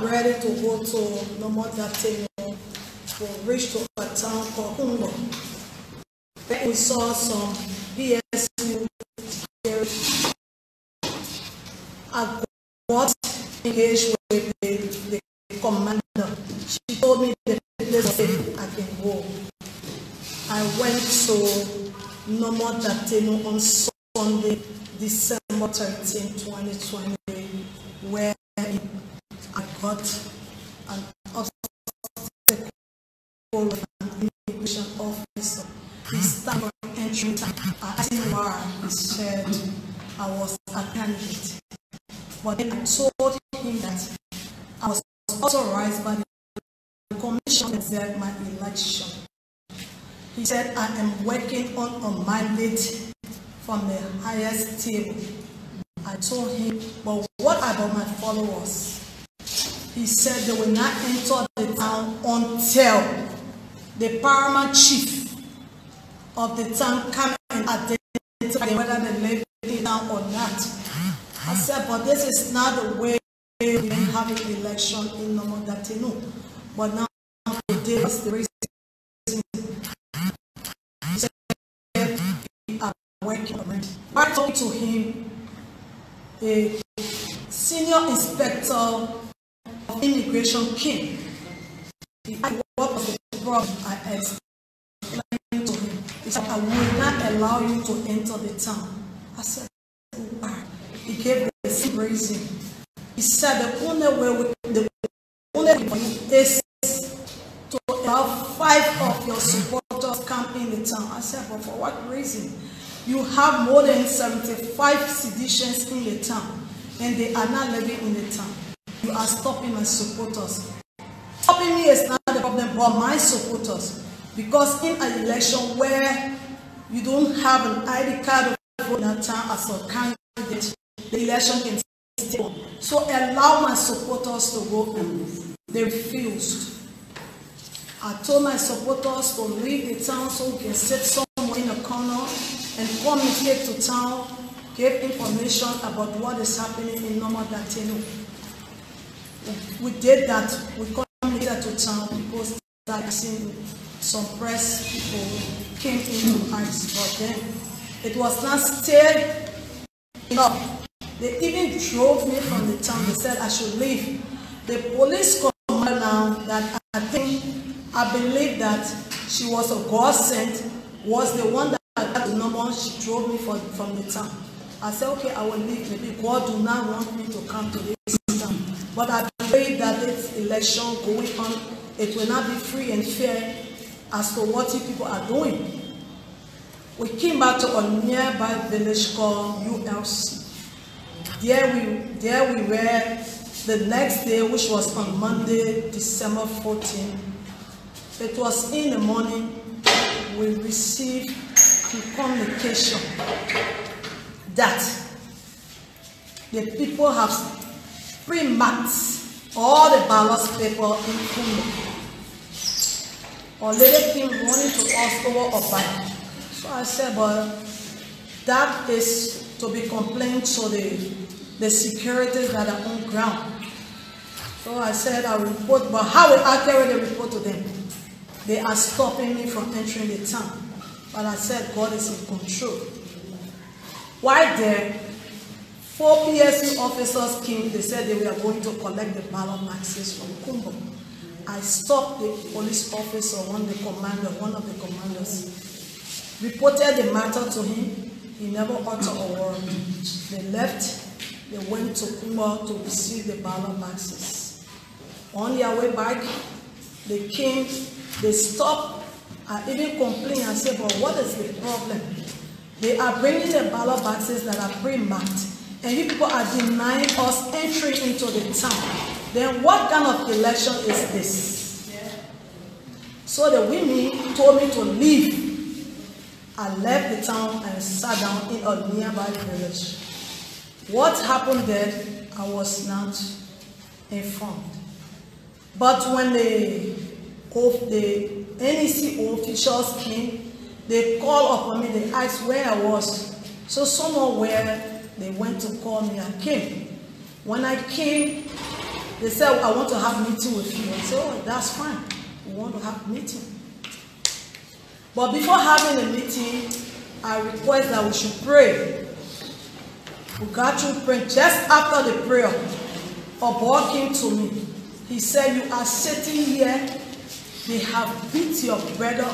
ready to go to no more that thing to reach to a town called Kungo. Then we saw some PSU. I got engaged with the commander. She told me the place I can go. I went to no more that on Sunday, December 13, 2020, where I got an obstacle with an immigration officer. He started entering. I asked him why. He said I was a candidate. But then I told him that I was authorized by the commission to observe my election. He said I am working on a mandate from the highest table. I told him, but what about my followers? He said they will not enter the town until the paramount chief of the town come and identify whether they live in town or not. I said, but this is not the way we have an election in Nomodatino. But now today is the reason. He said, we are working on it. I talked to him, a senior inspector of immigration came. He asked what was the problem. I explained to him. He said, I will not allow you to enter the town. I said, why? He gave the same reason. He said the only way is to allow 5 of your supporters come in the town. I said, but for what reason? You have more than 75 seditions in the town, and they are not living in the town. You are stopping my supporters. Stopping me is not the problem, but my supporters. Because in an election where you don't have an ID card in that town as a candidate, the election can stay on. So allow my supporters to go and they refused. I told my supporters to leave the town so we can sit somewhere in a corner and communicate to town, give information about what is happening in Nomodatino. We did that. We communicated to town. People started seeing some press people came into ICE, but then it was not still enough. They even drove me from the town. They said I should leave. The police commander now that I believe that she was a godsend, was the one that got the number. She drove me from the town. I said, okay, I will leave. Maybe God do not want me to come to this town. But I believe that this election going on, it will not be free and fair as to what you people are doing. We came back to a nearby village called ULC. There we were the next day, which was on Monday, December 14. It was in the morning, we received the communication that the people have pre-marked all the ballot paper in Kungo. Or lady came running to us over a bike. So I said, but that is to be complained to the securities that are on ground. So I said I will report, but how will I carry the report to them? They are stopping me from entering the town. But I said God is in control. While there, 4 PSU officers came. They said they were going to collect the ballot boxes from Kungo. I stopped the police officer, one of the commanders, reported the matter to him. He never uttered a word. They left. They went to Kungo to receive the ballot boxes. On their way back, they came, they stopped. I even complained and said, but what is the problem? They are bringing the ballot boxes that are pre-marked, and you people are denying us entry into the town. Then what kind of election is this? Yeah. So the women told me to leave. I left the town and sat down in a nearby village. What happened there, I was not informed. But when the NEC officials came, they called upon me, they asked where I was. So somewhere where they went to call me, I came. When I came, They said, I want to have a meeting with you. I said, oh, that's fine. We want to have a meeting. But before having a meeting, I request that we should pray. We got to pray. Just after the prayer, a boy came to me. He said, you are sitting here. They have beat your brother.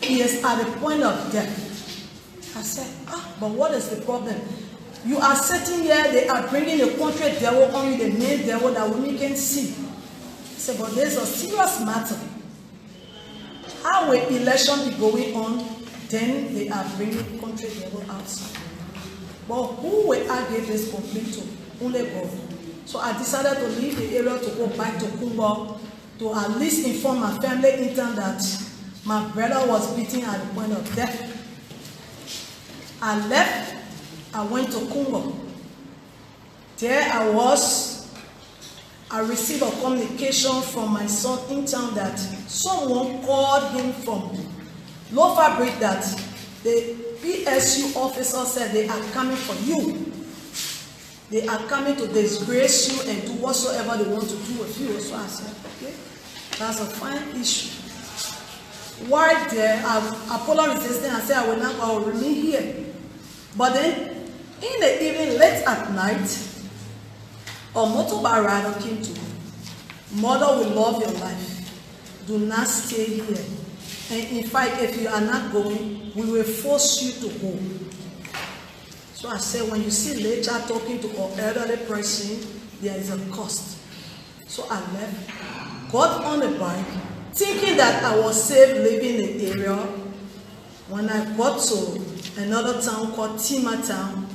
He is at the point of death. I said, but what is the problem? You are sitting here, they are bringing a country devil on you, the main devil that we can see. I said, but there's a serious matter. How will election be going on, then they are bringing country devil outside? But who will I give this complaint to? Only God. So I decided to leave the area to go back to Kumba to at least inform my family in turn that my brother was beaten at the point of death. I left. I went to Kumba. There I received a communication from my son in town that someone called him from Low Fabric that the PSU officer said they are coming for you. They are coming to disgrace you and do whatsoever they want to do with you. So I said, okay, that's a fine issue. While there, I pulled on resistance and said, I will remain here. But then, in the evening, late at night, a motorbike rider came to me. Mother will love your life. Do not stay here. And in fact, if you are not going, we will force you to go. So I said, when you see later talking to an elderly person, there is a cost. So I left, got on the bike, thinking that I was safe living in the area. When I got to another town called Tima Town,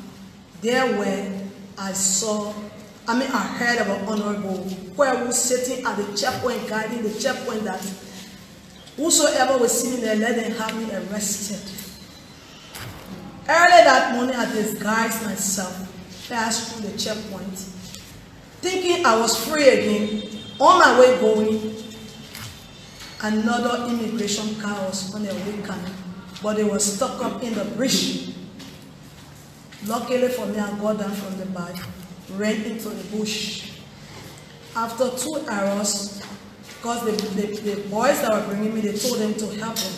there where I heard about Honorable, where I was sitting at the checkpoint, guiding the checkpoint that whosoever was sitting there, let them have me arrested. Early that morning, I disguised myself, passed through the checkpoint, thinking I was free again. On my way going, another immigration car was on their way coming, but they were stuck up in the bridge. Luckily for me, I got down from the bike, ran into the bush. After 2 hours, because the boys that were bringing me, they told them to help them.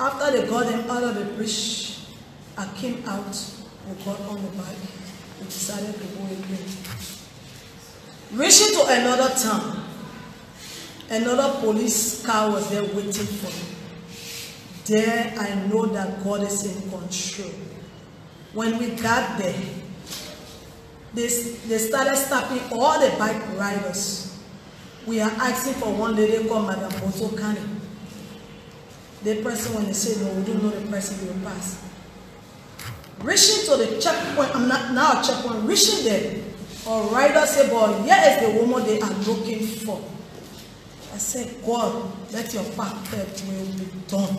After they got them out of the bridge, I came out, we got on the bike, we decided to go again. Reaching to another town, another police car was there waiting for me. There I know that God is in control. When we got there, they started stopping all the bike riders. We are asking for one lady called Madam Boteo Kanneh. The person, when they say no, we don't know the person, they will pass. Reaching to the checkpoint, I'm not now a checkpoint, reaching there, a rider said, boy, here is the woman they are looking for. I said, God, let your perfect will be done.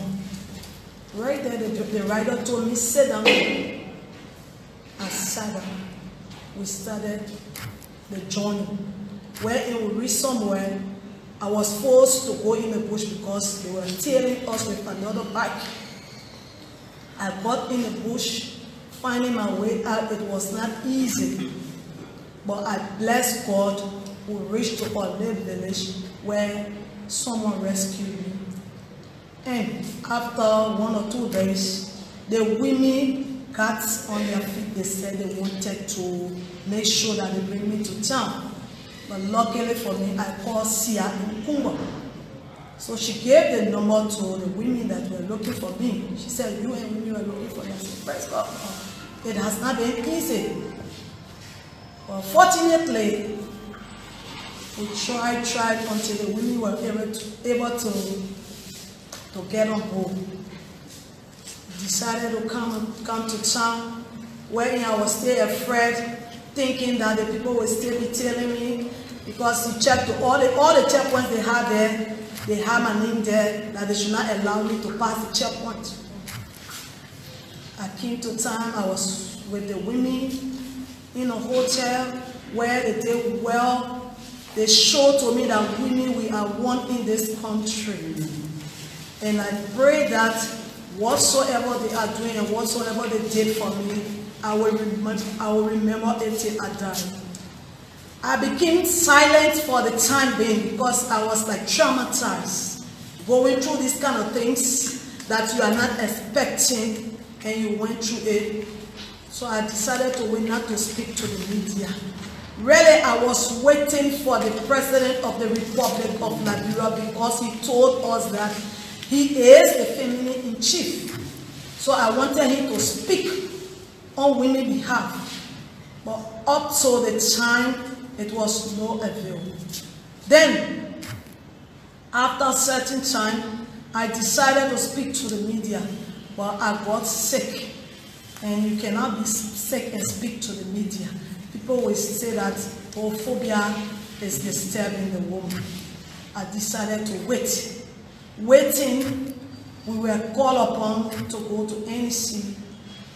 Right there, the rider told me, sit down. I sat down. We started the journey. Wherein we reached somewhere, I was forced to go in the bush because they were tailing us with another bike. I got in the bush, finding my way out. It was not easy, but I bless God who reached to our little village where someone rescued me. And after 1 or 2 days, the women got on their feet. They said they wanted to make sure that they bring me to town. But luckily for me, I called Sia in Kumba. So she gave the number to the women that were looking for me. She said, you and women were looking for me. I said, praise God. It has not been easy. But fortunately, we tried until the women were able to get on board. Decided to come to town, where I was still afraid, thinking that the people would still be telling me, because you checked all the checkpoints they had there, they had my name there, that they should not allow me to pass the checkpoint. I came to town, I was with the women in a hotel where they did well. They showed to me that women, we are one in this country. And I pray that whatsoever they are doing and whatsoever they did for me, I will remember it till I die. I became silent for the time being because I was like traumatized, going through these kind of things that you are not expecting and you went through it. So I decided to wait not to speak to the media. Really, I was waiting for the President of the Republic of Liberia because he told us that he is the feminine in chief. So I wanted him to speak on women's behalf. But up to the time, it was no avail. Then, after a certain time, I decided to speak to the media, but I got sick. And you cannot be sick and speak to the media. People will say that homophobia is disturbing the woman. I decided to wait. Waiting, we were called upon to go to NEC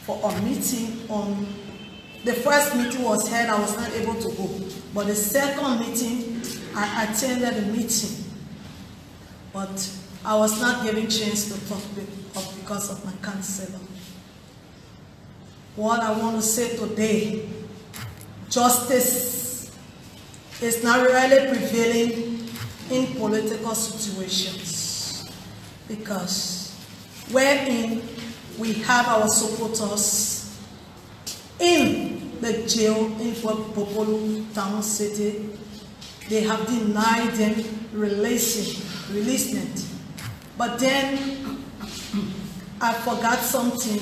for a meeting on. The first meeting was held, I was not able to go. But the second meeting, I attended the meeting. But I was not given chance to talk because of my counselor. What I want to say today, justice is not really prevailing in political situations. Because wherein we have our supporters in the jail in Gbarpolu town city, they have denied them releasement. But then I forgot something.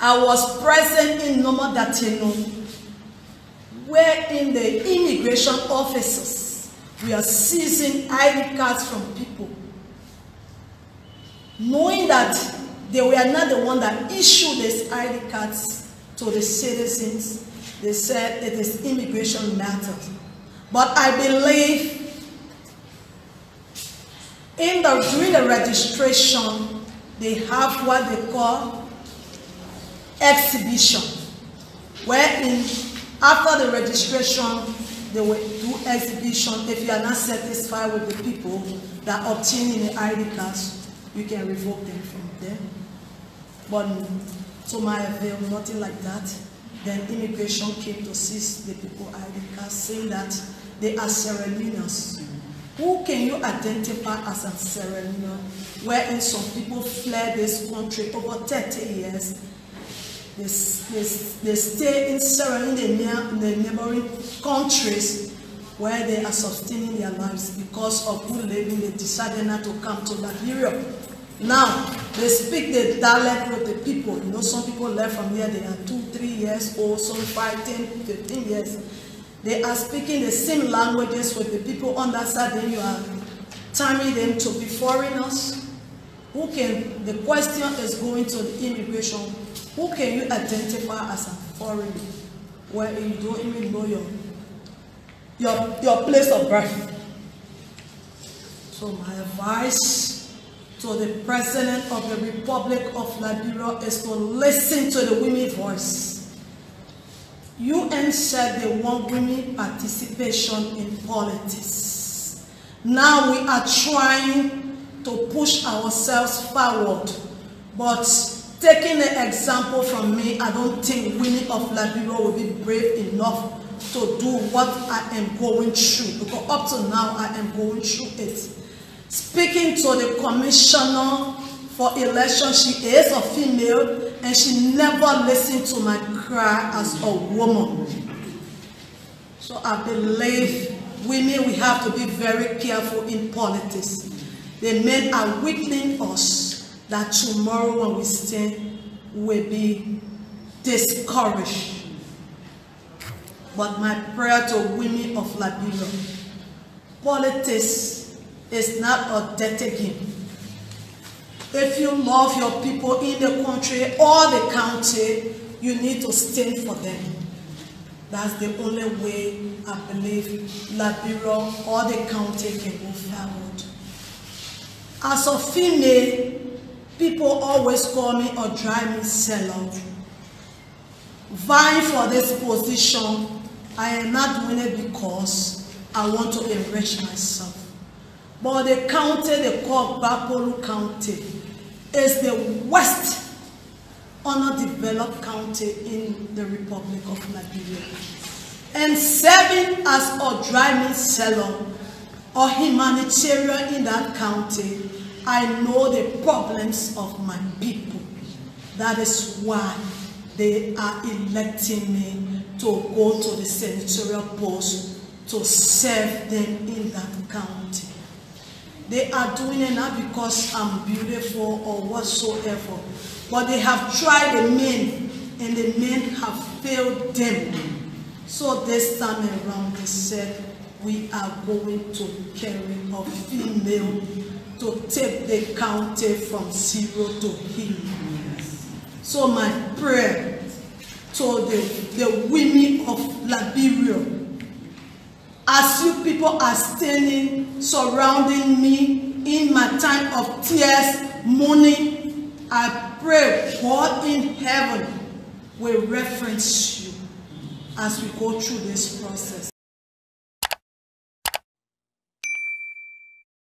I was present in Noma Dateno, wherein the immigration officers were seizing ID cards from people, knowing that they were not the one that issued these ID cards to the citizens. They said it is immigration matters. But I believe during the registration, they have what they call exhibition, wherein after the registration, they will do exhibition. If you are not satisfied with the people that are obtaining the ID cards, you can revoke them from them. But to my avail, nothing like that. Then immigration came to seize the people ID cards, saying that they are Sierra Leoneans. Who can you identify as a Sierra Leonean? Wherein some people fled this country over 30 years. They stay in Sierra Leone, in the neighboring countries where they are sustaining their lives because of good living. They decided not to come to Liberia. Now, they speak the dialect with the people. You know, some people left from here, they are 2, 3 years old, some 5, 10, 15 years. They are speaking the same languages with the people on that side. Then you are timing them to be foreigners. The question is going to the immigration. Who can you identify as a foreigner where you don't even know your place of birth? So my advice to the President of the Republic of Liberia is to listen to the women's voice. UN said they want women participation in politics. Now we are trying to push ourselves forward, but taking an example from me, I don't think women of Liberia will be brave enough to do what I am going through, because up to now I am going through it. Speaking to the Commissioner for Election, she is a female and she never listened to my cry as a woman. So I believe women, we have to be very careful in politics. The men are weakening us, that tomorrow when we stand, will be discouraged. But my prayer to women of Liberia, politics is not a dirty game. If you love your people in the country or the county, you need to stand for them. That's the only way I believe Liberia or the county can go forward. As a female, people always call me or drive me sellout. Vying for this position, I am not doing it because I want to enrich myself. But the county they call Gbarpolu County is the worst underdeveloped county in the Republic of Liberia. and serving as a dry meat seller or humanitarian in that county, I know the problems of my people. That is why they are electing me to go to the senatorial post to serve them in that county. They are doing it not because I'm beautiful or whatsoever, but they have tried the men, and the men have failed them. So this time around, they said, we are going to carry a female to take the county from 0 to hero. So my prayer to the women of Liberia, as you people are standing, surrounding me in my time of tears, mourning, I pray God in heaven will reference you as we go through this process.